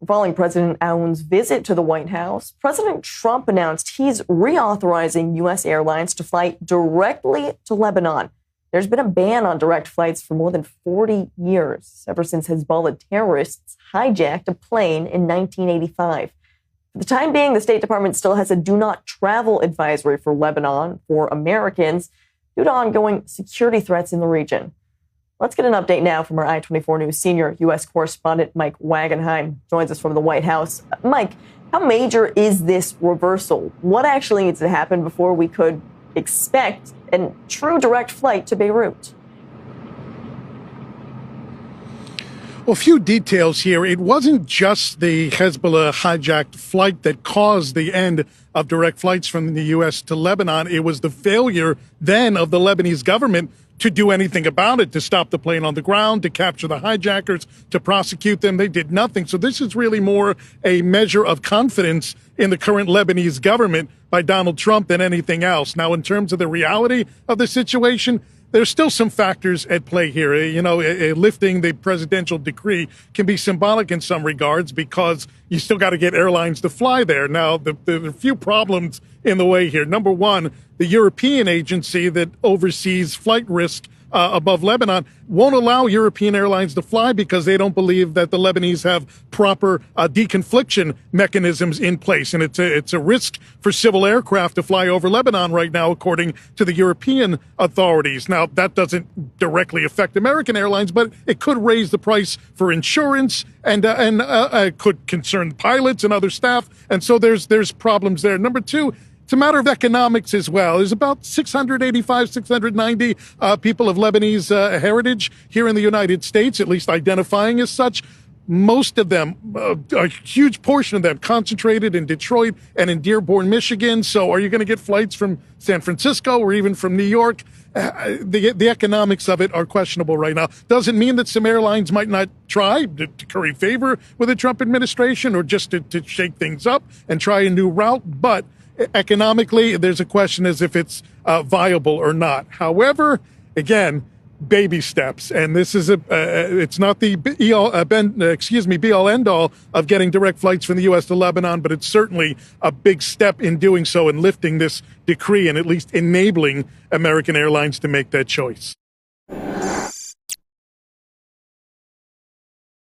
Following President Aoun's visit to the White House, President Trump announced he's reauthorizing U.S. airlines to fly directly to Lebanon. There's been a ban on direct flights for more than 40 years, ever since Hezbollah terrorists hijacked a plane in 1985. For the time being, the State Department still has a do not travel advisory for Lebanon for Americans due to ongoing security threats in the region. Let's get an update now from our I-24 News senior U.S. correspondent Mike Wagenheim joins us from the White House. Mike, how major is this reversal? What actually needs to happen before we could expect a true direct flight to Beirut? Well, a few details here. It wasn't just the Hezbollah hijacked flight that caused the end of direct flights from the U.S. to Lebanon. It was the failure then of the Lebanese government to do anything about it, to stop the plane on the ground, to capture the hijackers, to prosecute them. They did nothing. So this is really more a measure of confidence in the current Lebanese government by Donald Trump than anything else. Now, in terms of the reality of the situation, there's still some factors at play here. You know, lifting the presidential decree can be symbolic in some regards because you still got to get airlines to fly there. Now, there are a few problems in the way here. Number one, the European agency that oversees flight risk above Lebanon won't allow European airlines to fly because they don't believe that the Lebanese have proper deconfliction mechanisms in place. And it's a risk for civil aircraft to fly over Lebanon right now, according to the European authorities. Now, that doesn't directly affect American airlines, but it could raise the price for insurance and could concern pilots and other staff. And so there's problems there. Number two, it's a matter of economics as well. There's about 690 people of Lebanese heritage here in the United States, at least identifying as such. Most of them, a huge portion of them, concentrated in Detroit and in Dearborn, Michigan. So are you going to get flights from San Francisco or even from New York? The economics of it are questionable right now. Doesn't mean that some airlines might not try to curry favor with the Trump administration or just to shake things up and try a new route. But economically, there's a question as if it's viable or not. However, again, baby steps, and this is it's not the be all end all of getting direct flights from the U.S. to Lebanon, but it's certainly a big step in doing so and lifting this decree and at least enabling American airlines to make that choice.